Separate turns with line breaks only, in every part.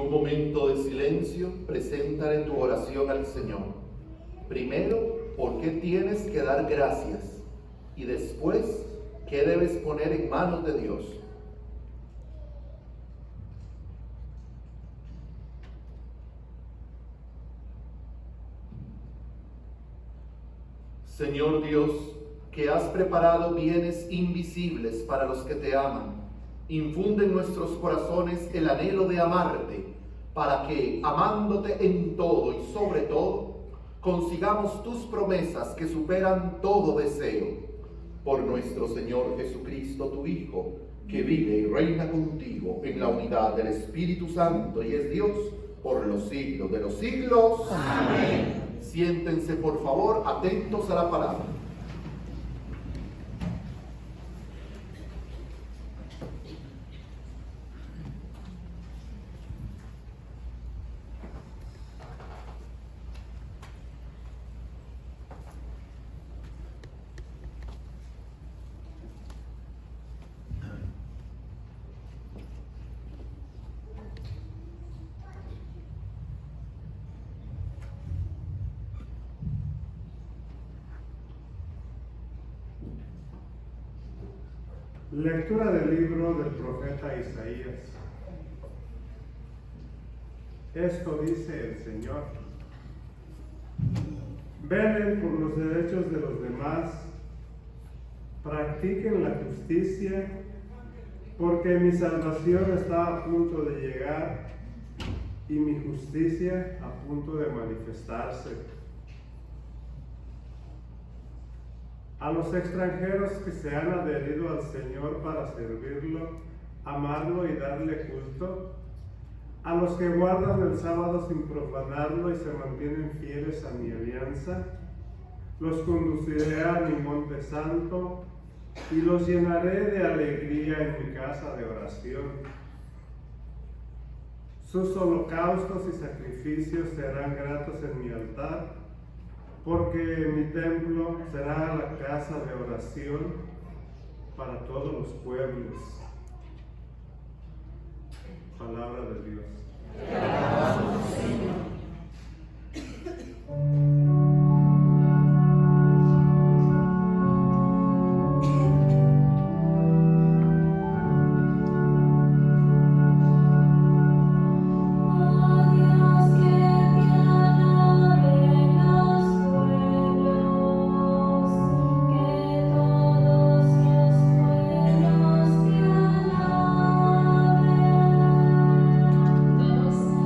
un momento de silencio, preséntale tu oración al Señor. Primero, ¿por qué tienes que dar gracias? Y después, ¿qué debes poner en manos de Dios? Señor Dios, que has preparado bienes invisibles para los que te aman, infunde en nuestros corazones el anhelo de amarte, para que, amándote en todo y sobre todo, consigamos tus promesas que superan todo deseo. Por nuestro Señor Jesucristo, tu Hijo, que vive y reina contigo en la unidad del Espíritu Santo y es Dios por los siglos de los siglos. Amén. Siéntense, por favor, atentos a la palabra.
Lectura del libro del profeta Isaías. Esto dice el Señor: velen por los derechos de los demás, practiquen la justicia, porque mi salvación está a punto de llegar y mi justicia a punto de manifestarse. A los extranjeros que se han adherido al Señor para servirlo, amarlo y darle culto, a los que guardan el sábado sin profanarlo y se mantienen fieles a mi alianza, los conduciré a mi monte santo y los llenaré de alegría en mi casa de oración. Sus holocaustos y sacrificios serán gratos en mi altar, porque mi templo será la casa de oración para todos los pueblos. Palabra de Dios.
Te alabamos, Señor.
Todos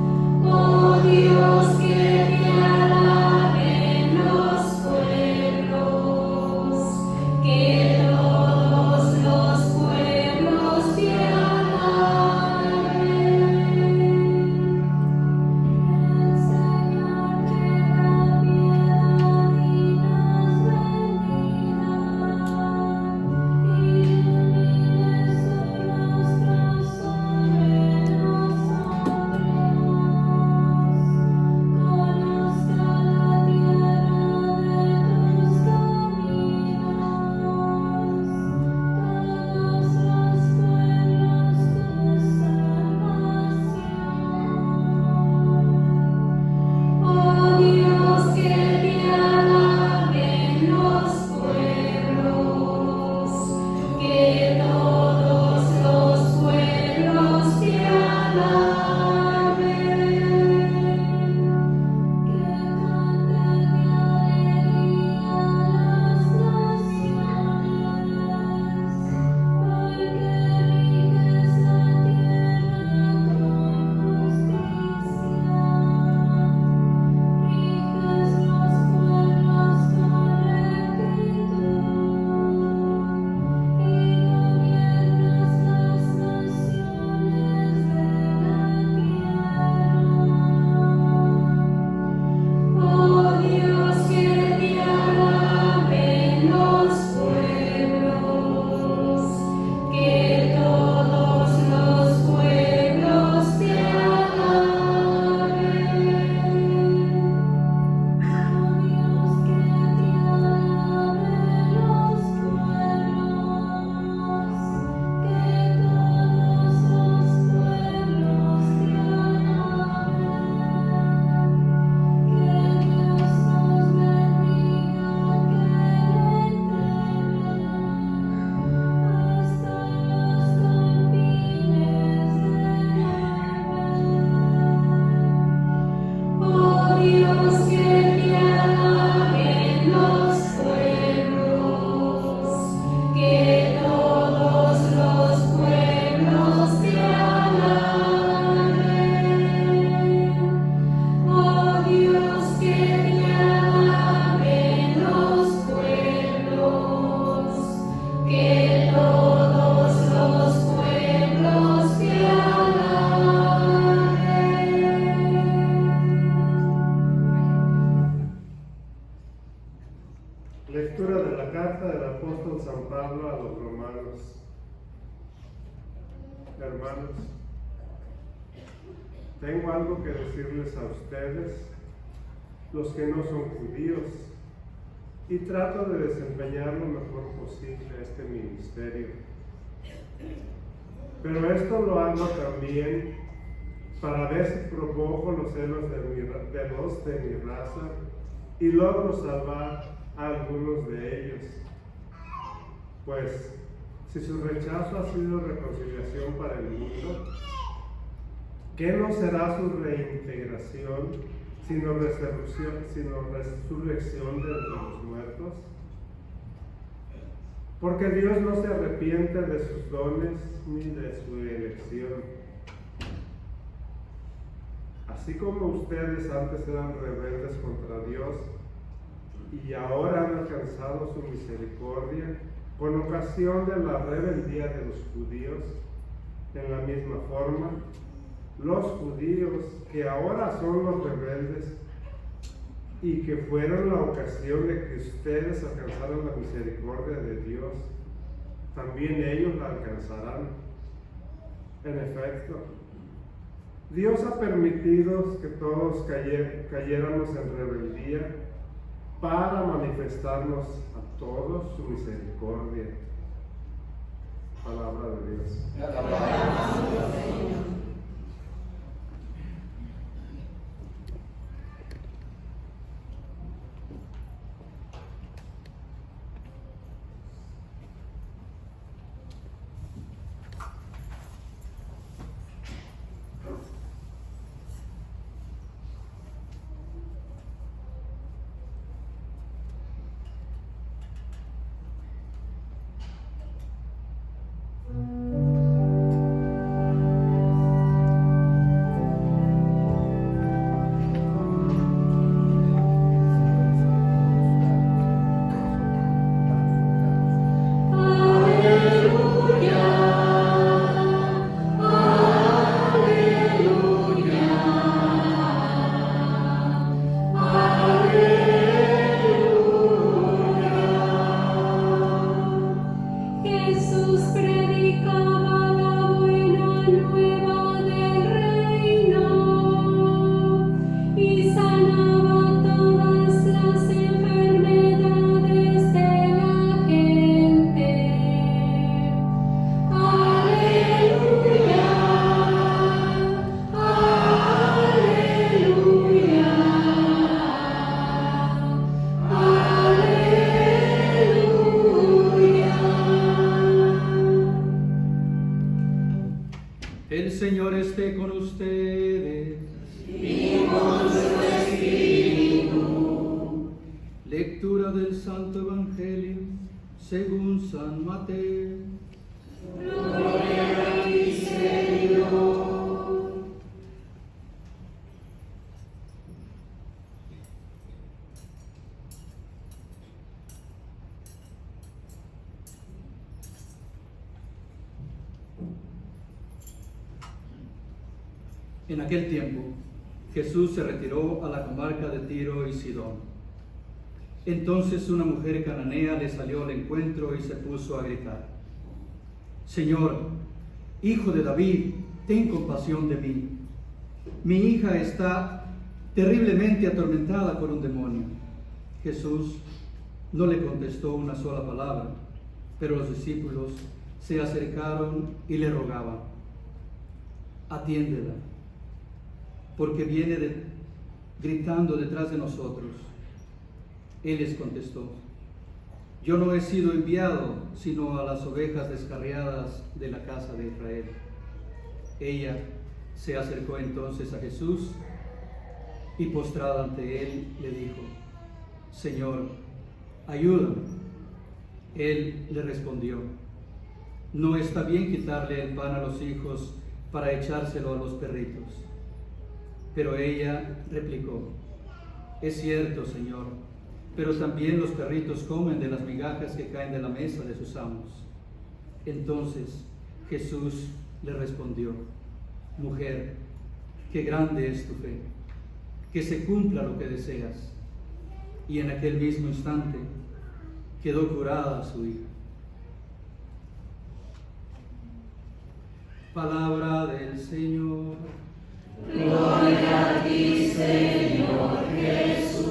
apóstol San Pablo a los romanos. Hermanos, tengo algo que decirles a ustedes, los que no son judíos, y trato de desempeñar lo mejor posible este ministerio. Pero esto lo hago también para ver si provoco los celos de los de mi raza y logro salvar a algunos de ellos. Pues, si su rechazo ha sido reconciliación para el mundo, ¿qué no será su reintegración sino resurrección de entre los muertos? Porque Dios no se arrepiente de sus dones ni de su elección. Así como ustedes antes eran rebeldes contra Dios y ahora han alcanzado su misericordia con ocasión de la rebeldía de los judíos, en la misma forma, los judíos que ahora son los rebeldes y que fueron la ocasión de que ustedes alcanzaran la misericordia de Dios, también ellos la alcanzarán. En efecto, Dios ha permitido que todos cayéramos en rebeldía para manifestarnos a todos su misericordia. Palabra de Dios.
El Señor esté con ustedes.
Y con su espíritu.
Lectura del Santo Evangelio según San Mateo.
Gloria a ti, Señor.
En aquel tiempo, Jesús se retiró a la comarca de Tiro y Sidón. Entonces una mujer cananea le salió al encuentro y se puso a gritar: Señor, Hijo de David, ten compasión de mí. Mi hija está terriblemente atormentada por un demonio. Jesús no le contestó una sola palabra, pero los discípulos se acercaron y le rogaban: atiéndela, porque viene gritando detrás de nosotros. Él les contestó: yo no he sido enviado sino a las ovejas descarriadas de la casa de Israel. Ella se acercó entonces a Jesús y postrada ante él le dijo: Señor, ayúdame. Él le respondió: no está bien quitarle el pan a los hijos para echárselo a los perritos. Pero ella replicó: es cierto, Señor, pero también los perritos comen de las migajas que caen de la mesa de sus amos. Entonces Jesús le respondió: mujer, qué grande es tu fe, que se cumpla lo que deseas. Y en aquel mismo instante quedó curada su hija. Palabra del Señor.
Gloria a ti, Señor Jesús.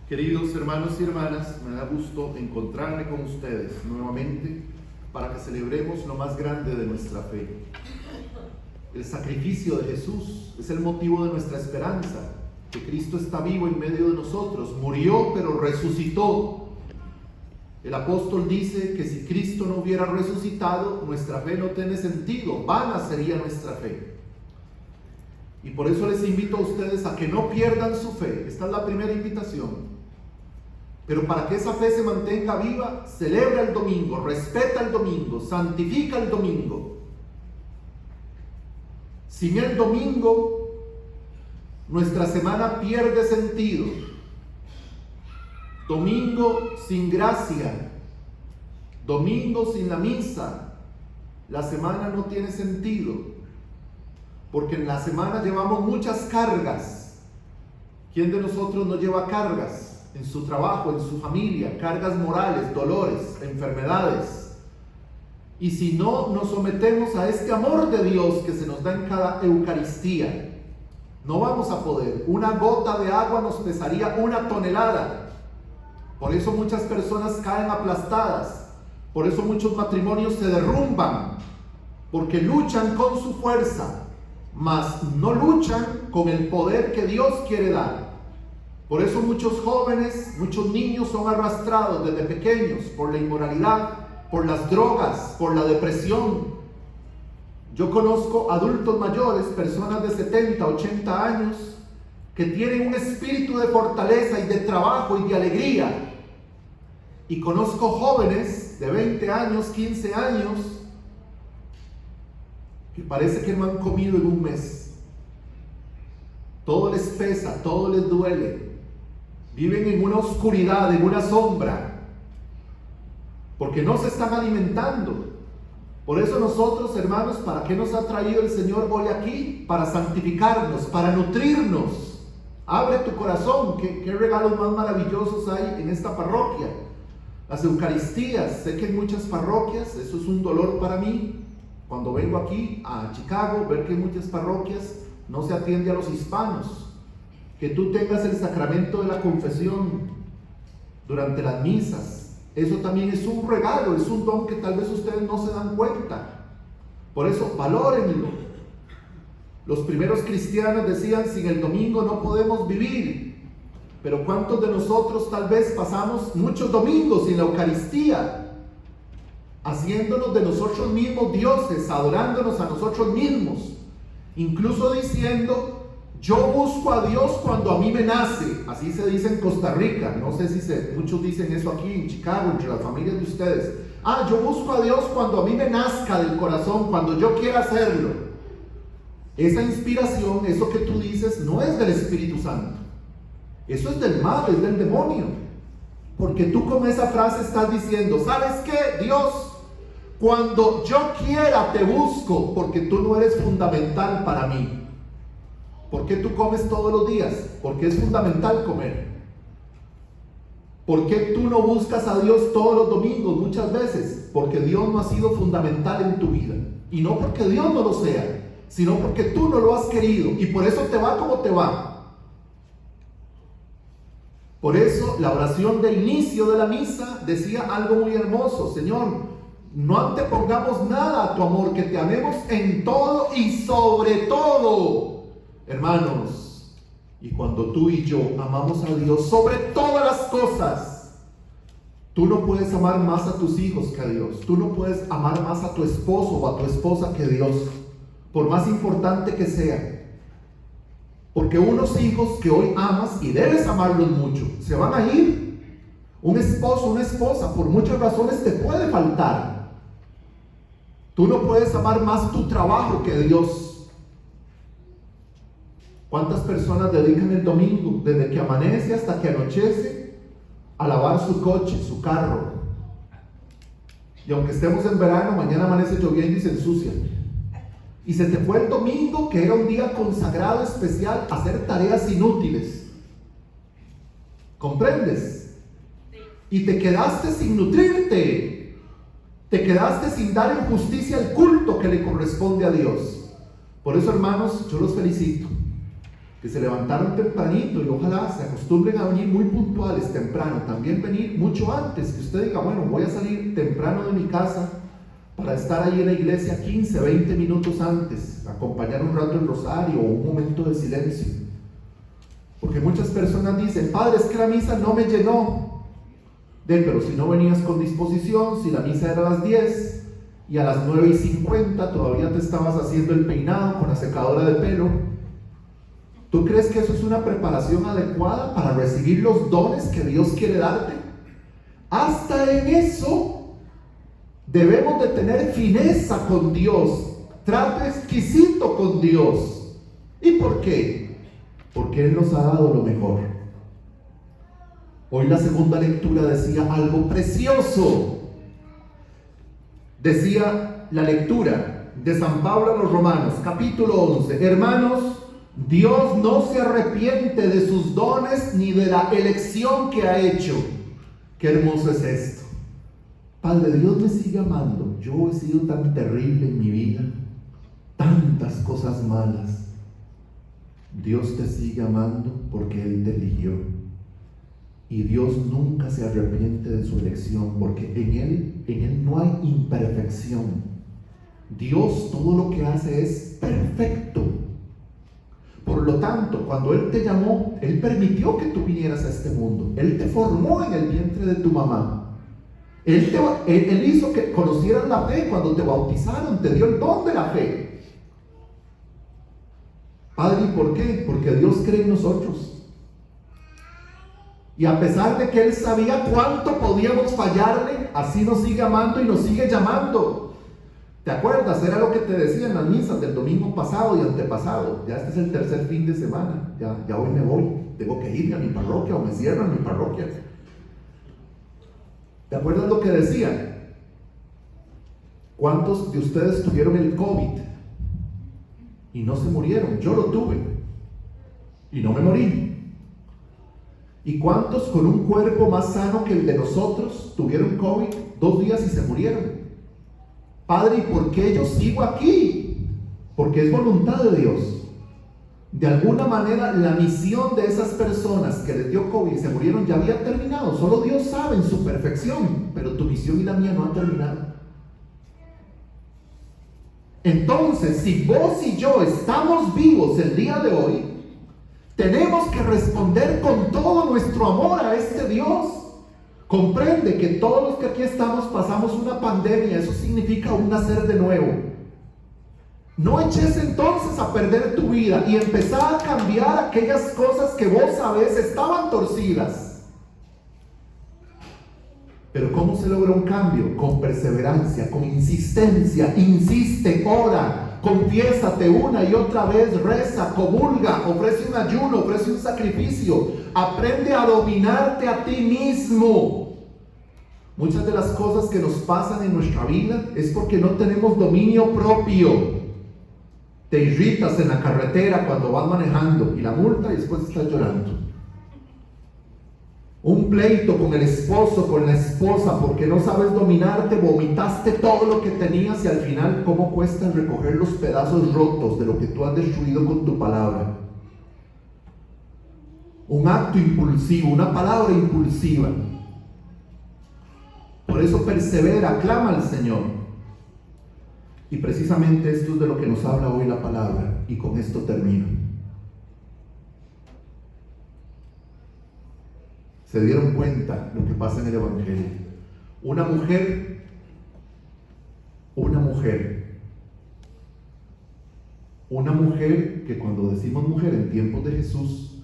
Queridos hermanos y hermanas, me da gusto encontrarme con ustedes nuevamente para que celebremos lo más grande de nuestra fe. El sacrificio de Jesús es el motivo de nuestra esperanza, que Cristo está vivo en medio de nosotros, murió pero resucitó. El apóstol dice que si Cristo no hubiera resucitado, nuestra fe no tiene sentido, vana sería nuestra fe. Y por eso les invito a ustedes a que no pierdan su fe. Esta es la primera invitación. Pero para que esa fe se mantenga viva, celebra el domingo, respeta el domingo, santifica el domingo. Sin el domingo, nuestra semana pierde sentido. Domingo sin gracia, domingo sin la misa, la semana no tiene sentido. Porque en la semana llevamos muchas cargas. ¿Quién de nosotros no lleva cargas? En su trabajo, en su familia, cargas morales, dolores, enfermedades. Y si no nos sometemos a este amor de Dios que se nos da en cada Eucaristía, no vamos a poder. Una gota de agua nos pesaría 1 tonelada. Por eso muchas personas caen aplastadas. Por eso muchos matrimonios se derrumban. Porque luchan con su fuerza, mas no luchan con el poder que Dios quiere dar. Por eso muchos jóvenes, muchos niños son arrastrados desde pequeños por la inmoralidad, por las drogas, por la depresión. Yo conozco adultos mayores, personas de 70, 80 años, que tienen un espíritu de fortaleza y de trabajo y de alegría. Y conozco jóvenes de 20 años, 15 años, que parece que no han comido en un mes. Todo les pesa, todo les duele. Viven en una oscuridad, en una sombra, porque no se están alimentando. Por eso nosotros, hermanos, ¿para qué nos ha traído el Señor hoy aquí? Para santificarnos, para nutrirnos. Abre tu corazón. ¿Qué regalos más maravillosos hay en esta parroquia? Las Eucaristías. Sé que en muchas parroquias, eso es un dolor para mí. Cuando vengo aquí a Chicago, ver que en muchas parroquias no se atiende a los hispanos. Que tú tengas el sacramento de la confesión durante las misas, eso también es un regalo, es un don que tal vez ustedes no se dan cuenta. Por eso, valórenlo. Los primeros cristianos decían, sin el domingo no podemos vivir. Pero ¿cuántos de nosotros tal vez pasamos muchos domingos sin la Eucaristía? Haciéndonos de nosotros mismos dioses, adorándonos a nosotros mismos. Incluso diciendo, yo busco a Dios cuando a mí me nace. Así se dice en Costa Rica. No sé si muchos dicen eso aquí en Chicago, entre las familias de ustedes. Yo busco a Dios cuando a mí me nazca del corazón, cuando yo quiera hacerlo. Esa inspiración, eso que tú dices, no es del Espíritu Santo. Eso es del mal, es del demonio. Porque tú con esa frase estás diciendo, ¿sabes qué? Dios, cuando yo quiera te busco, porque tú no eres fundamental para mí. ¿Por qué tú comes todos los días? Porque es fundamental comer. ¿Por qué tú no buscas a Dios todos los domingos muchas veces? Porque Dios no ha sido fundamental en tu vida. Y no porque Dios no lo sea, sino porque tú no lo has querido. Y por eso te va como te va. Por eso la oración de inicio de la misa decía algo muy hermoso. Señor, no antepongamos nada a tu amor, que te amemos en todo y sobre todo. Hermanos, y cuando tú y yo amamos a Dios sobre todas las cosas, tú no puedes amar más a tus hijos que a Dios. Tú no puedes amar más a tu esposo o a tu esposa que Dios, por más importante que sea. Porque unos hijos que hoy amas y debes amarlos mucho, se van a ir. Un esposo, una esposa, por muchas razones te puede faltar. Tú no puedes amar más tu trabajo que Dios. ¿Cuántas personas dedican el domingo, desde que amanece hasta que anochece, a lavar su coche, su carro. Y aunque estemos en verano, mañana amanece lloviendo y se ensucia. Y se te fue el domingo, que era un día consagrado especial, a hacer tareas inútiles. ¿Comprendes? Y te quedaste sin nutrirte. Te quedaste sin dar en justicia el culto que le corresponde a Dios. Por eso, hermanos, yo los felicito, que se levantaron tempranito, y ojalá se acostumbren a venir muy puntuales temprano. También venir mucho antes, que usted diga, bueno, voy a salir temprano de mi casa para estar ahí en la iglesia 15, 20 minutos antes, acompañar un rato el rosario o un momento de silencio. Porque muchas personas dicen, padre, es que la misa no me llenó. Pero si no venías con disposición, si la misa era a las 10 y a las 9:50 todavía te estabas haciendo el peinado con la secadora de pelo, ¿tú crees que eso es una preparación adecuada para recibir los dones que Dios quiere darte? Hasta en eso debemos de tener fineza con Dios, trato exquisito con Dios. ¿Y por qué? Porque Él nos ha dado lo mejor. Hoy la segunda lectura decía algo precioso. Decía la lectura de San Pablo a los Romanos, capítulo 11. Hermanos, Dios no se arrepiente de sus dones ni de la elección que ha hecho. Qué hermoso es esto. Padre, Dios me sigue amando. Yo he sido tan terrible en mi vida, tantas cosas malas. Dios te sigue amando porque Él te eligió. Y Dios nunca se arrepiente de su elección, porque en Él no hay imperfección. Dios todo lo que hace es perfecto. Por lo tanto, cuando Él te llamó, Él permitió que tú vinieras a este mundo. Él te formó en el vientre de tu mamá. Él hizo que conocieras la fe cuando te bautizaron, te dio el don de la fe. Padre, ¿y por qué? Porque Dios cree en nosotros. Y a pesar de que Él sabía cuánto podíamos fallarle, así nos sigue amando y nos sigue llamando. ¿Te acuerdas? Era lo que te decía en las misas del domingo pasado y antepasado. Ya este es el tercer fin de semana. Ya hoy me voy. Tengo que irme a mi parroquia o me cierran mi parroquia. ¿Te acuerdas lo que decía? ¿Cuántos de ustedes tuvieron el COVID y no se murieron? Yo lo tuve y no me morí. ¿Y cuántos con un cuerpo más sano que el de nosotros tuvieron COVID 2 días y se murieron? Padre, ¿y por qué yo sigo aquí? Porque es voluntad de Dios. De alguna manera la misión de esas personas que les dio COVID y se murieron ya había terminado. Solo Dios sabe en su perfección, pero tu misión y la mía no han terminado. Entonces, si vos y yo estamos vivos el día de hoy, tenemos que responder con todo nuestro amor a este Dios. Comprende que todos los que aquí estamos pasamos una pandemia. Eso significa un nacer de nuevo. No eches entonces a perder tu vida y empezar a cambiar aquellas cosas que vos sabés estaban torcidas. Pero ¿cómo se logra un cambio? Con perseverancia, con insistencia. Insiste, ora. Confiésate una y otra vez, reza, comulga, ofrece un ayuno, ofrece un sacrificio, aprende a dominarte a ti mismo. Muchas de las cosas que nos pasan en nuestra vida es porque no tenemos dominio propio. Te irritas en la carretera cuando vas manejando y la multa y después estás llorando. Un pleito con el esposo, con la esposa, porque no sabes dominarte, vomitaste todo lo que tenías y al final, ¿cómo cuesta recoger los pedazos rotos de lo que tú has destruido con tu palabra? Un acto impulsivo, una palabra impulsiva. Por eso persevera, clama al Señor. Y precisamente esto es de lo que nos habla hoy la palabra, y con esto termino. Se dieron cuenta lo que pasa en el Evangelio. Una mujer que cuando decimos mujer en tiempos de Jesús,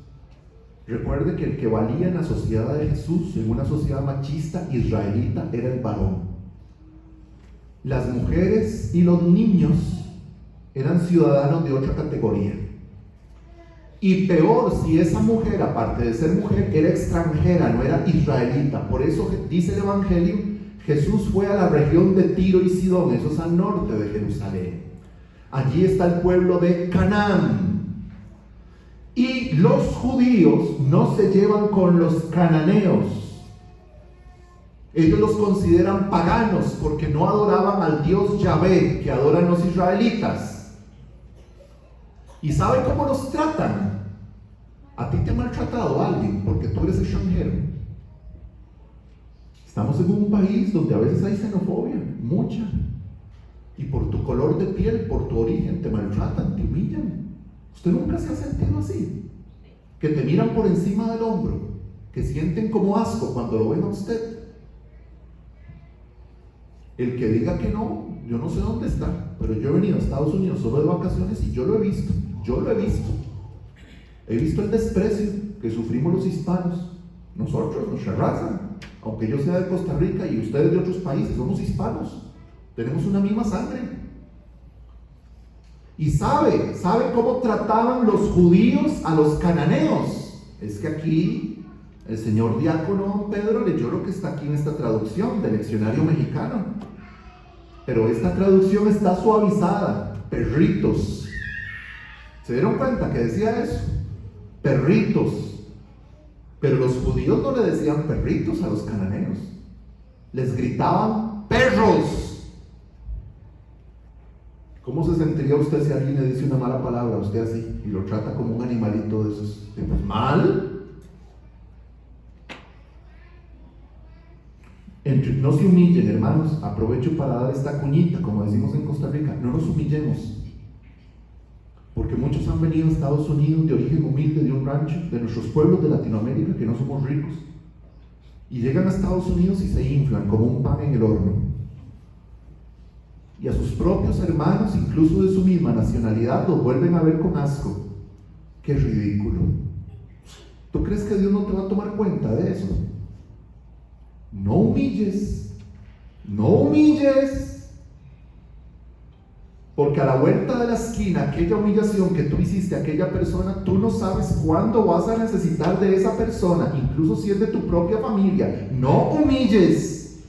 recuerde que el que valía en la sociedad de Jesús, en una sociedad machista israelita, era el varón. Las mujeres y los niños eran ciudadanos de otra categoría. Y peor si esa mujer, aparte de ser mujer, era extranjera, no era israelita. Por eso dice el Evangelio, Jesús fue a la región de Tiro y Sidón, eso es al norte de Jerusalén. Allí está el pueblo de Canaán. Y los judíos no se llevan con los cananeos. Ellos los consideran paganos porque no adoraban al Dios Yahvé que adoran los israelitas. ¿Y saben cómo los tratan? A ti te ha maltratado alguien porque tú eres extranjero. Estamos en un país donde a veces hay xenofobia, mucha. Y por tu color de piel, por tu origen, te maltratan, te humillan. ¿Usted nunca se ha sentido así? Que te miran por encima del hombro, que sienten como asco cuando lo ven a usted. El que diga que no, yo no sé dónde está, pero yo he venido a Estados Unidos solo de vacaciones y yo lo he visto. He visto el desprecio que sufrimos los hispanos, nosotros, nuestra raza, aunque yo sea de Costa Rica y ustedes de otros países, somos hispanos, tenemos una misma sangre. Y sabe cómo trataban los judíos a los cananeos. Es que aquí el señor diácono Pedro leyó lo que está aquí en esta traducción del leccionario mexicano, pero esta traducción está suavizada, perritos. ¿Se dieron cuenta que decía eso? Perritos. Pero los judíos no le decían perritos a los cananeos, les gritaban perros. ¿Cómo se sentiría usted si alguien le dice una mala palabra a usted así y lo trata como un animalito de esos tipos? ¿Mal? No se humillen, hermanos. Aprovecho para dar esta cuñita, como decimos en Costa Rica. No nos humillemos, porque muchos han venido a Estados Unidos de origen humilde, de un rancho, de nuestros pueblos de Latinoamérica, que no somos ricos, y llegan a Estados Unidos y se inflan como un pan en el horno. Y a sus propios hermanos, incluso de su misma nacionalidad, los vuelven a ver con asco. ¡Qué ridículo! ¿Tú crees que Dios no te va a tomar cuenta de eso? No humilles, no humilles, porque a la vuelta de la esquina, aquella humillación que tú hiciste a aquella persona, tú no sabes cuándo vas a necesitar de esa persona, incluso si es de tu propia familia. No humilles.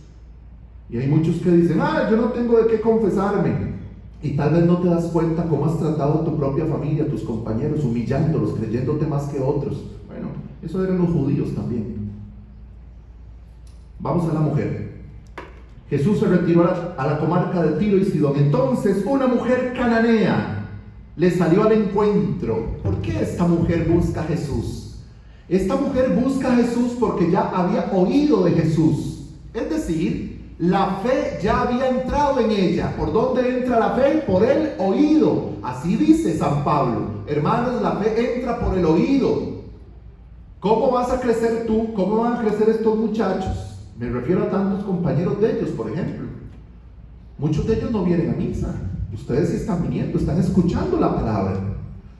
Y hay muchos que dicen, yo no tengo de qué confesarme. Y tal vez no te das cuenta cómo has tratado a tu propia familia, a tus compañeros, humillándolos, creyéndote más que otros. Bueno, eso eran los judíos también. Vamos a la mujer. Jesús se retiró a la comarca de Tiro y Sidón. Entonces una mujer cananea le salió al encuentro. ¿Por qué esta mujer busca a Jesús? Esta mujer busca a Jesús porque ya había oído de Jesús. Es decir, la fe ya había entrado en ella. ¿Por dónde entra la fe? Por el oído. Así dice San Pablo. Hermanos, la fe entra por el oído. ¿Cómo vas a crecer tú? ¿Cómo van a crecer estos muchachos? Me refiero a tantos compañeros de ellos, por ejemplo. Muchos de ellos no vienen a misa. Ustedes sí están viniendo, están escuchando la palabra.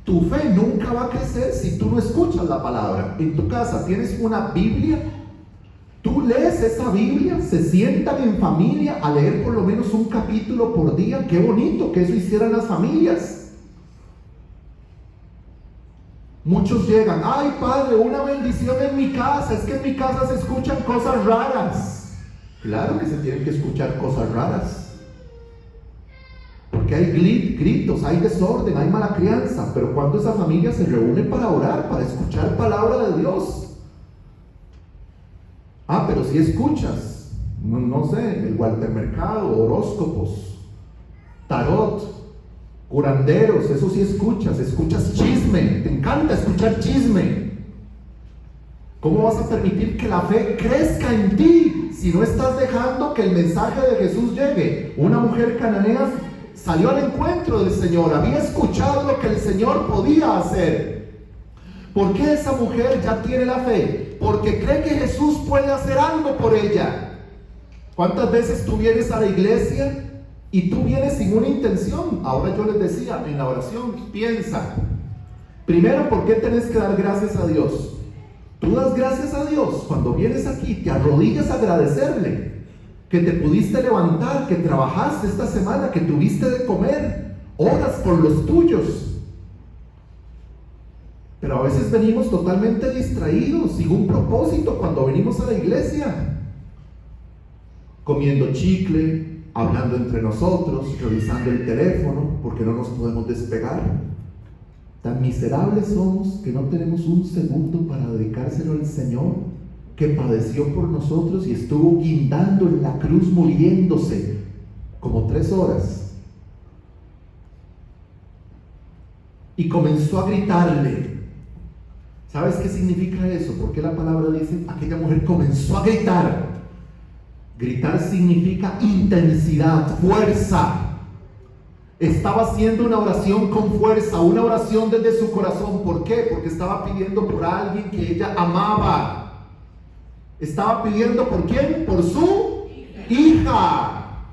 Tu fe nunca va a crecer si tú no escuchas la palabra. En tu casa tienes una Biblia. Tú lees esa Biblia, se sientan en familia a leer por lo menos un capítulo por día. Qué bonito que eso hicieran las familias. Muchos llegan, ay padre, una bendición en mi casa, es que en mi casa se escuchan cosas raras. Claro que se tienen que escuchar cosas raras, porque hay gritos, hay desorden, hay mala crianza, pero cuando esa familia se reúne para orar, para escuchar palabra de Dios. Pero si escuchas, no sé, el Walter Mercado, horóscopos, tarot, curanderos, eso sí escuchas chisme, te encanta escuchar chisme. ¿Cómo vas a permitir que la fe crezca en ti si no estás dejando que el mensaje de Jesús llegue? Una mujer cananea salió al encuentro del Señor, había escuchado lo que el Señor podía hacer. ¿Por qué esa mujer ya tiene la fe? Porque cree que Jesús puede hacer algo por ella. ¿Cuántas veces tú vienes a la iglesia y tú vienes sin una intención? Ahora yo les decía en la oración, piensa. Primero, ¿por qué tenés que dar gracias a Dios? Tú das gracias a Dios cuando vienes aquí, te arrodillas a agradecerle que te pudiste levantar, que trabajaste esta semana, que tuviste de comer, oras por los tuyos. Pero a veces venimos totalmente distraídos, sin un propósito cuando venimos a la iglesia. Comiendo chicle, hablando entre nosotros, revisando el teléfono, porque no nos podemos despegar. Tan miserables somos que no tenemos un segundo para dedicárselo al Señor, que padeció por nosotros y estuvo guindando en la cruz, muriéndose como 3 horas. Y comenzó a gritarle. ¿Sabes qué significa eso? Porque la palabra dice, aquella mujer comenzó a gritar. Gritar significa intensidad, fuerza. Estaba haciendo una oración con fuerza, una oración desde su corazón. ¿Por qué? Porque estaba pidiendo por alguien que ella amaba. Estaba pidiendo ¿por quién? Por su hija.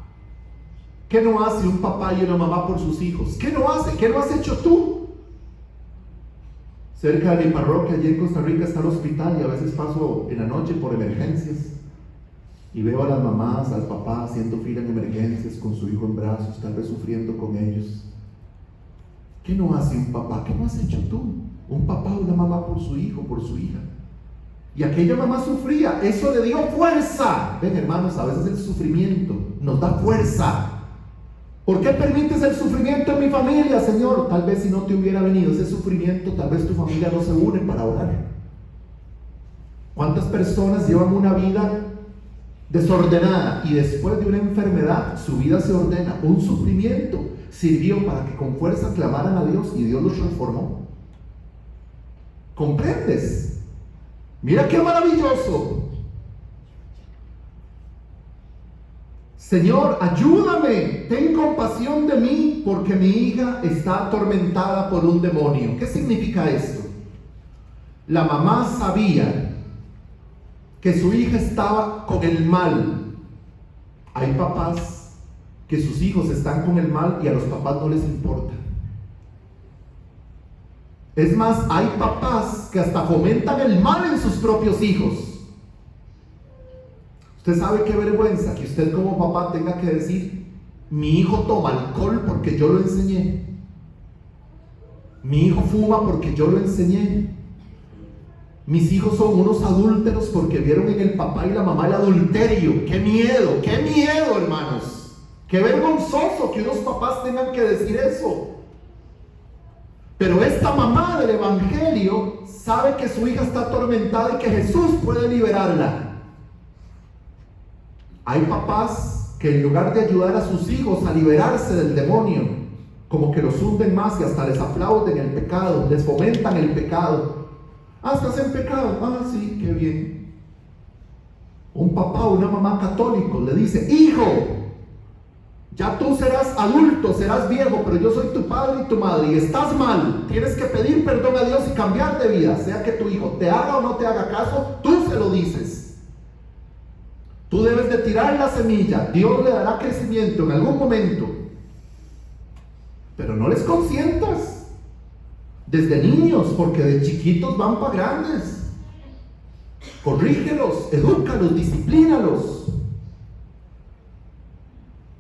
¿Qué no hace un papá y una mamá por sus hijos? ¿Qué no hace? ¿Qué no has hecho tú? Cerca de mi parroquia, allí en Costa Rica, está el hospital y a veces paso en la noche por emergencias y veo a las mamás, al papá haciendo fila en emergencias con su hijo en brazos, tal vez sufriendo con ellos. ¿Qué no hace un papá? ¿Qué no has hecho tú? Un papá o una mamá por su hijo, por su hija. Y aquella mamá sufría, eso le dio fuerza. Ven, hermanos, a veces el sufrimiento nos da fuerza. ¿Por qué permites el sufrimiento en mi familia, Señor? Tal vez si no te hubiera venido ese sufrimiento, tal vez tu familia no se une para orar. ¿Cuántas personas llevan una vida desordenada y después de una enfermedad su vida se ordena? Un sufrimiento sirvió para que con fuerza clamaran a Dios y Dios los transformó. ¿Comprendes? Mira qué maravilloso. Señor, ayúdame, ten compasión de mí porque mi hija está atormentada por un demonio. ¿Qué significa esto? La mamá sabía que su hija estaba con el mal. Hay papás que sus hijos están con el mal y a los papás no les importa. Es más, hay papás que hasta fomentan el mal en sus propios hijos. Usted sabe qué vergüenza que usted como papá tenga que decir, mi hijo toma alcohol porque yo lo enseñé. Mi hijo fuma porque yo lo enseñé. Mis hijos son unos adúlteros porque vieron en el papá y la mamá el adulterio. ¡Qué miedo! ¡Qué miedo, hermanos! ¡Qué vergonzoso que unos papás tengan que decir eso! Pero esta mamá del evangelio sabe que su hija está atormentada y que Jesús puede liberarla. Hay papás que en lugar de ayudar a sus hijos a liberarse del demonio, como que los hunden más y hasta les aplauden el pecado, les fomentan el pecado. Ah, estás en pecado. Ah, sí, qué bien. Un papá o una mamá católico le dice, hijo, ya tú serás adulto, serás viejo, pero yo soy tu padre y tu madre y estás mal. Tienes que pedir perdón a Dios y cambiar de vida, sea que tu hijo te haga o no te haga caso, tú se lo dices. Tú debes de tirar la semilla, Dios le dará crecimiento en algún momento, pero no les consientas desde niños, porque de chiquitos van para grandes. Corrígelos, edúcalos, disciplínalos.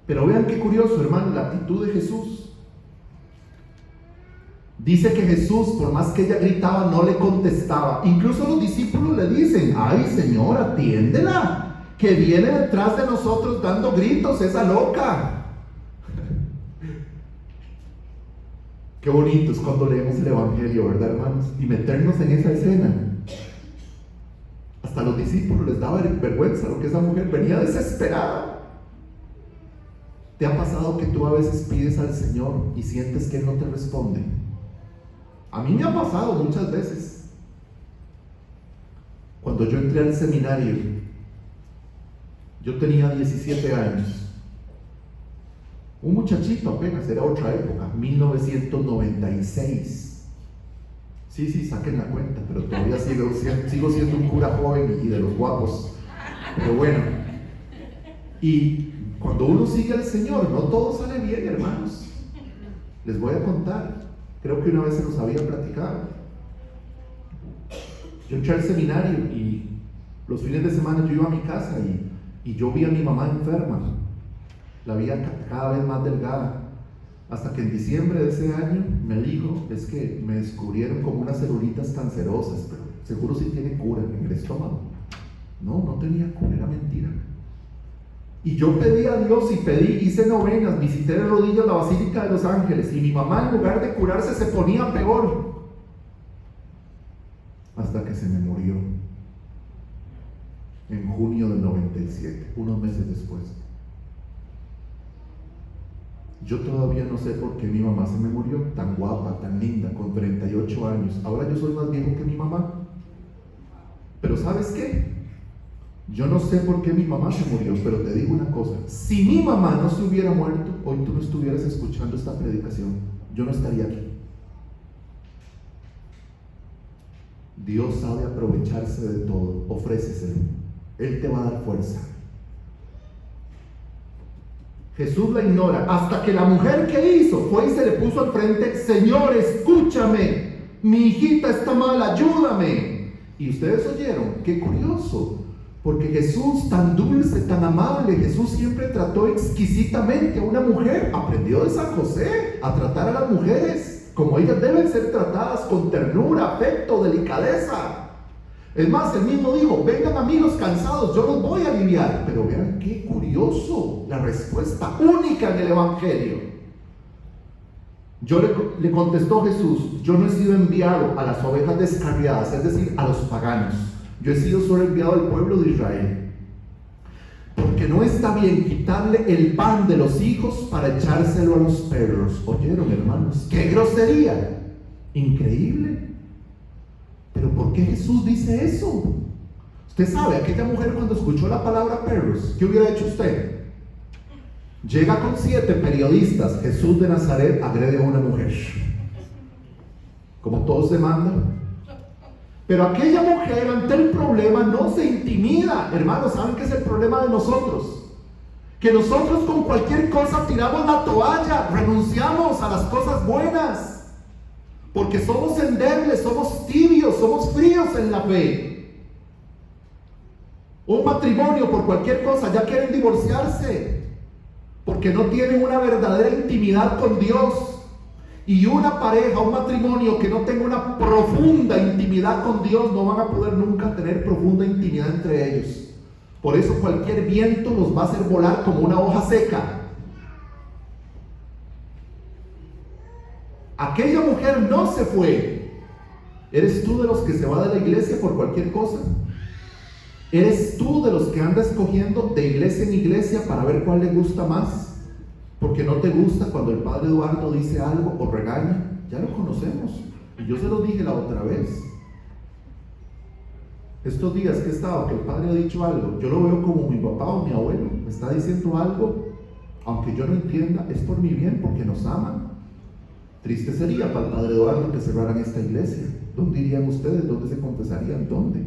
Pero vean qué curioso, hermano, la actitud de Jesús. Dice que Jesús, por más que ella gritaba, no le contestaba. Incluso los discípulos le dicen, ay, Señor, atiéndela, que viene detrás de nosotros dando gritos, esa loca. Qué bonito es cuando leemos el evangelio, ¿verdad, hermanos? Y meternos en esa escena. Hasta a los discípulos les daba vergüenza lo que esa mujer venía desesperada. ¿Te ha pasado que tú a veces pides al Señor y sientes que Él no te responde? A mí me ha pasado muchas veces. Cuando yo entré al seminario, yo tenía 17 años. Un muchachito apenas, era otra época, 1996. Sí, saquen la cuenta, pero todavía sigo siendo un cura joven y de los guapos. Pero bueno, y cuando uno sigue al Señor, no todo sale bien, hermanos. Les voy a contar, creo que una vez se los había platicado. Yo entré al seminario y los fines de semana yo iba a mi casa y yo vi a mi mamá enferma. La veía cada vez más delgada. Hasta que en diciembre de ese año me dijo, es que me descubrieron como unas celulitas cancerosas, pero seguro sí tiene cura en el estómago. No, no tenía cura, era mentira. Y yo pedí a Dios y hice novenas, visité de rodillas la Basílica de los Ángeles, y mi mamá en lugar de curarse se ponía peor. Hasta que se me murió en junio del 97, unos meses después. Yo todavía no sé por qué mi mamá se me murió, tan guapa, tan linda, con 38 años. Ahora yo soy más viejo que mi mamá. Pero ¿sabes qué? Yo no sé por qué mi mamá se murió, pero te digo una cosa. Si mi mamá no se hubiera muerto, hoy tú no estuvieras escuchando esta predicación. Yo no estaría aquí. Dios sabe aprovecharse de todo. Ofréceselo. Él te va a dar fuerza. Jesús la ignora hasta que la mujer que hizo fue y se le puso al frente: Señor, escúchame, mi hijita está mal, ayúdame. Y ustedes oyeron, qué curioso, porque Jesús, tan dulce, tan amable, Jesús siempre trató exquisitamente a una mujer. Aprendió de San José a tratar a las mujeres como ellas deben ser tratadas, con ternura, afecto, delicadeza. Es más, él mismo dijo: vengan a mí los cansados, yo los voy a aliviar. Pero vean qué curioso, la respuesta única en el Evangelio. Le contestó Jesús: yo no he sido enviado a las ovejas descarriadas, es decir, a los paganos. Yo he sido solo enviado al pueblo de Israel. Porque no está bien quitarle el pan de los hijos para echárselo a los perros. ¿Oyeron, hermanos? ¡Qué grosería! Increíble. ¿Pero por qué Jesús dice eso? Usted sabe, aquella mujer cuando escuchó la palabra perros, ¿qué hubiera hecho usted? Llega con 7 periodistas, Jesús de Nazaret agrede a una mujer. Como todos demandan. Pero aquella mujer ante el problema no se intimida. Hermanos, ¿saben qué es el problema de nosotros? Que nosotros con cualquier cosa tiramos la toalla, renunciamos a las cosas buenas. Porque somos endebles, somos tibios, somos fríos en la fe. Un matrimonio por cualquier cosa ya quieren divorciarse, porque no tienen una verdadera intimidad con Dios. Y una pareja, un matrimonio que no tenga una profunda intimidad con Dios, no van a poder nunca tener profunda intimidad entre ellos. Por eso cualquier viento los va a hacer volar como una hoja seca. Aquella mujer no se fue. ¿Eres tú de los que se va de la iglesia por cualquier cosa? ¿Eres tú de los que anda escogiendo de iglesia en iglesia para ver cuál le gusta más? Porque no te gusta cuando el padre Eduardo dice algo o regaña. Ya lo conocemos. Y yo se lo dije la otra vez. Estos días que he estado, que el padre ha dicho algo, yo lo veo como mi papá o mi abuelo. Me está diciendo algo, aunque yo no entienda, es por mi bien, porque nos ama. Triste sería para el padre Eduardo que cerraran esta iglesia. ¿Dónde irían ustedes? ¿Dónde se confesarían? ¿Dónde?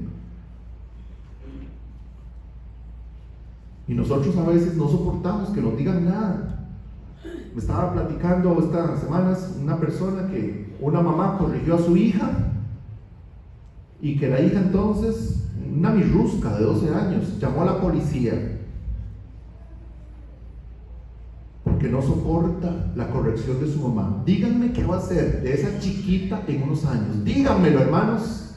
Y nosotros a veces no soportamos que nos digan nada. Me estaba platicando estas semanas una persona que una mamá corrigió a su hija y que la hija entonces, una mirrusca de 12 años, llamó a la policía porque no soporta la corrección de su mamá. Díganme qué va a hacer de esa chiquita en unos años. Díganmelo, hermanos.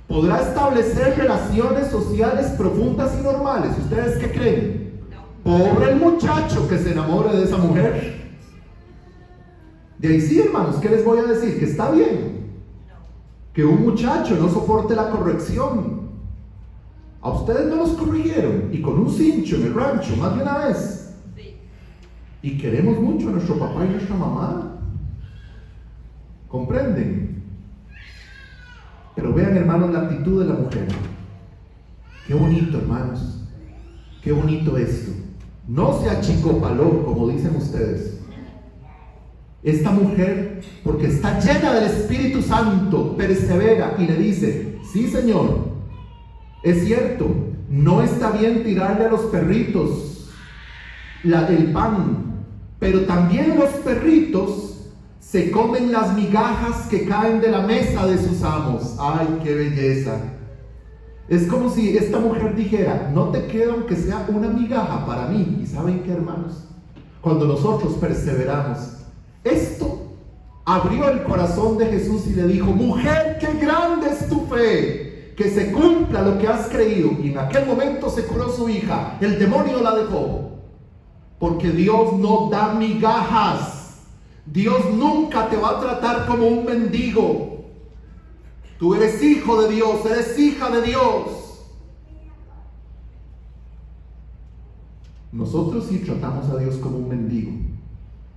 ¿Podrá establecer relaciones sociales profundas y normales? ¿Ustedes qué creen? Pobre el muchacho que se enamore de esa mujer. De ahí sí, hermanos, ¿qué les voy a decir? Que está bien que un muchacho no soporte la corrección. A ustedes no los corrigieron, y con un cincho en el rancho más de una vez. Y queremos mucho a nuestro papá y nuestra mamá. ¿Comprenden? Pero vean, hermanos, la actitud de la mujer. Qué bonito, hermanos. Qué bonito esto. No se achicopaló, como dicen ustedes. Esta mujer, porque está llena del Espíritu Santo, persevera y le dice: sí, Señor, es cierto, no está bien tirarle a los perritos el pan, pero también los perritos se comen las migajas que caen de la mesa de sus amos. ¡Ay, qué belleza! Es como si esta mujer dijera: no te queda aunque sea una migaja para mí. ¿Y saben qué, hermanos? Cuando nosotros perseveramos, Esto abrió el corazón de Jesús y le dijo: mujer, qué grande es tu fe, que se cumpla lo que has creído. Y en aquel momento se curó su hija, el demonio la dejó. Porque Dios no da migajas. Dios nunca te va a tratar como un mendigo. Tú eres hijo de Dios, eres hija de Dios. Nosotros sí tratamos a Dios como un mendigo.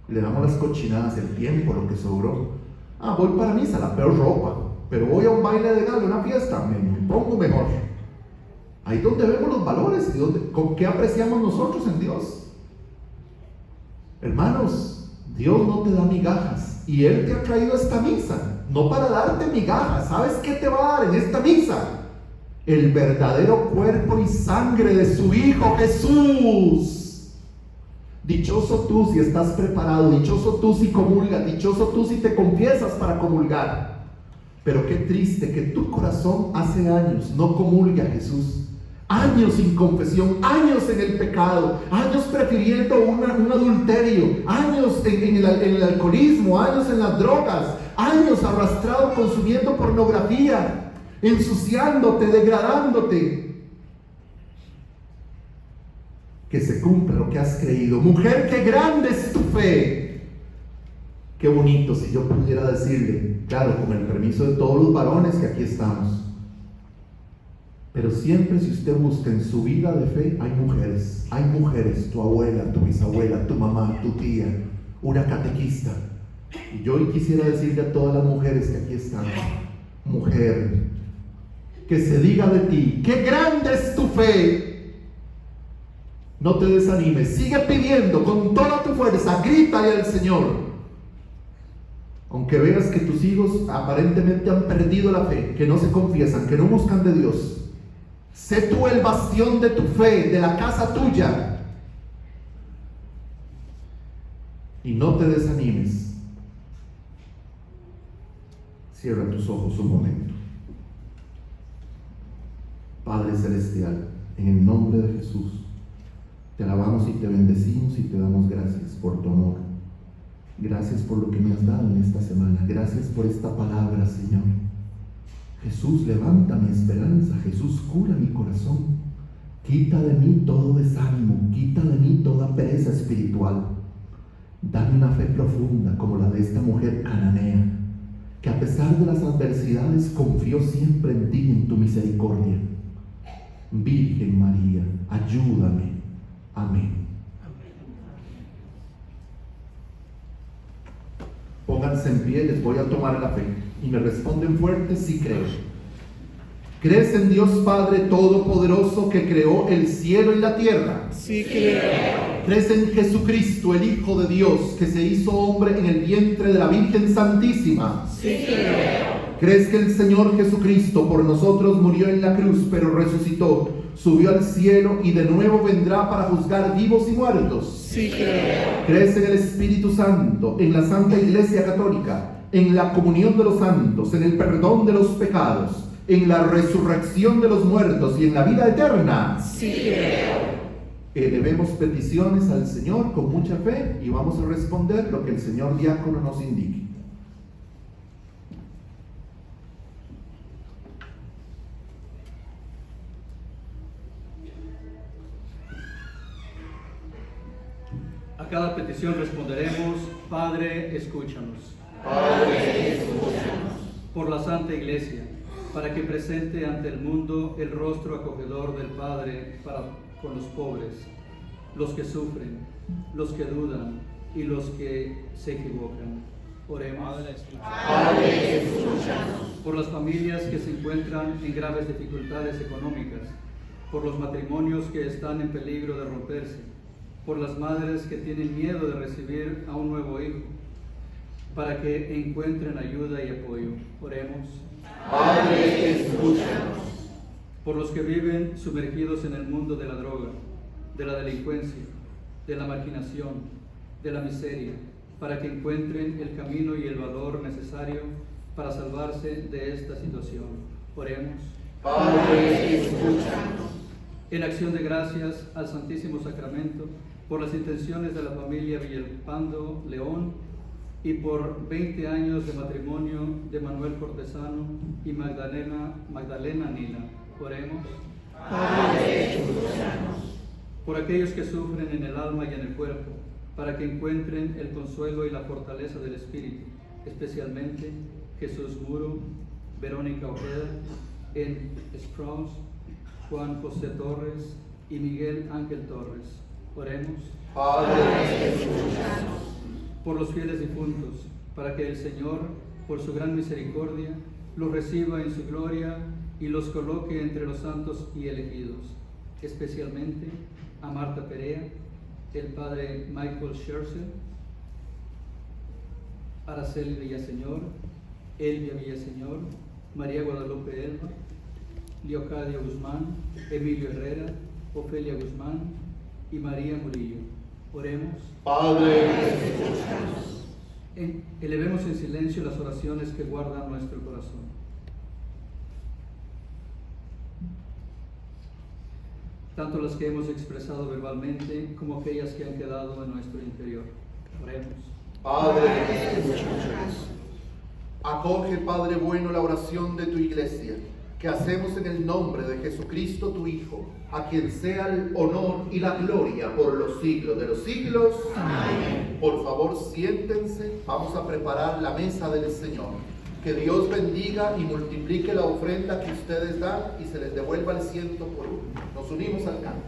Le damos las cochinadas, el tiempo, lo que sobró. Voy para misa, la peor ropa, pero voy a un baile de gala, una fiesta, me pongo mejor. Ahí es donde vemos los valores y con qué apreciamos nosotros en Dios. Hermanos, Dios no te da migajas, y Él te ha traído a esta misa, no para darte migajas. ¿Sabes qué te va a dar en esta misa? El verdadero cuerpo y sangre de su Hijo Jesús. Dichoso tú si estás preparado, dichoso tú si comulgas, dichoso tú si te confiesas para comulgar. Pero qué triste que tu corazón hace años no comulga a Jesús. Años sin confesión, años en el pecado, años prefiriendo un adulterio, años en el alcoholismo, años en las drogas, años arrastrado consumiendo pornografía, ensuciándote, degradándote. Que se cumpla lo que has creído. Mujer, qué grande es tu fe. Qué bonito si yo pudiera decirle, claro, con el permiso de todos los varones que aquí estamos. Pero siempre, si usted busca en su vida de fe, hay mujeres, tu abuela, tu bisabuela, tu mamá, tu tía, una catequista. Y yo hoy quisiera decirle a todas las mujeres que aquí están: mujer, que se diga de ti, qué grande es tu fe. No te desanimes, sigue pidiendo con toda tu fuerza, grítale al Señor. Aunque veas que tus hijos aparentemente han perdido la fe, que no se confiesan, que no buscan de Dios, sé tú el bastión de tu fe, de la casa tuya. Y no te desanimes. Cierra tus ojos un momento. Padre Celestial, en el nombre de Jesús, te alabamos y te bendecimos y te damos gracias por tu amor. Gracias por lo que me has dado en esta semana. Gracias por esta palabra, Señor. Jesús, levanta mi esperanza. Jesús, cura mi corazón. Quita de mí todo desánimo. Quita de mí toda pereza espiritual. Dame una fe profunda como la de esta mujer cananea, que a pesar de las adversidades confió siempre en ti y en tu misericordia. Virgen María, ayúdame. Amén. Pónganse en pie, les voy a tomar la fe. Y me responden fuerte: sí creo. ¿Crees en Dios Padre Todopoderoso, que creó el cielo y la tierra?
Sí creo.
¿Crees en Jesucristo, el Hijo de Dios, que se hizo hombre en el vientre de la Virgen Santísima?
Sí creo.
¿Crees que el Señor Jesucristo por nosotros murió en la cruz, pero resucitó, subió al cielo y de nuevo vendrá para juzgar vivos y muertos?
Sí creo.
¿Crees en el Espíritu Santo, en la Santa Iglesia Católica, en la comunión de los santos, en el perdón de los pecados, en la resurrección de los muertos y en la vida eterna?
Sí creo.
Elevemos peticiones al Señor con mucha fe y vamos a responder lo que el señor diácono nos indique.
A cada petición responderemos: Padre, escúchanos.
Padre, escúchanos.
Por la Santa Iglesia, para que presente ante el mundo el rostro acogedor del Padre para con los pobres, los que sufren, los que dudan y los que se equivocan. Oremos.
Padre, escúchanos.
Por las familias que se encuentran en graves dificultades económicas, por los matrimonios que están en peligro de romperse, por las madres que tienen miedo de recibir a un nuevo hijo, para que encuentren ayuda y apoyo. Oremos.
Padre, escúchanos.
Por los que viven sumergidos en el mundo de la droga, de la delincuencia, de la marginación, de la miseria, para que encuentren el camino y el valor necesario para salvarse de esta situación. Oremos.
Padre, escúchanos.
En acción de gracias al Santísimo Sacramento, por las intenciones de la familia Villalpando León, y por 20 años de matrimonio de Manuel Cortesano y Magdalena Nila. Oremos.
Padre, escúchanos.
Por aquellos que sufren en el alma y en el cuerpo, para que encuentren el consuelo y la fortaleza del Espíritu, especialmente Jesús Muro, Verónica Ojeda, en Sprouse, Juan José Torres y Miguel Ángel Torres. Oremos.
Padre,
Escúchanos.
Por los fieles difuntos, para que el Señor, por su gran misericordia, los reciba en su gloria y los coloque entre los santos y elegidos, especialmente a Marta Perea, el padre Michael Scherzer, Araceli Villaseñor, Elvia Villaseñor, María Guadalupe Elba, Leocadia Guzmán, Emilio Herrera, Ofelia Guzmán y María Murillo. Oremos.
Padre,
Escúchanos.
Elevemos en silencio las oraciones que guardan nuestro corazón. Tanto las que hemos expresado verbalmente como aquellas que han quedado en nuestro interior. Oremos.
Padre,
Escúchanos.
acoge, Padre bueno, la oración de tu iglesia, que hacemos en el nombre de Jesucristo, tu Hijo, a quien sea el honor y la gloria por los siglos de los siglos.
Amén.
Por favor, siéntense, vamos a preparar la mesa del Señor. Que Dios bendiga y multiplique la ofrenda que ustedes dan y se les devuelva el 100 por 1. Nos unimos al canto.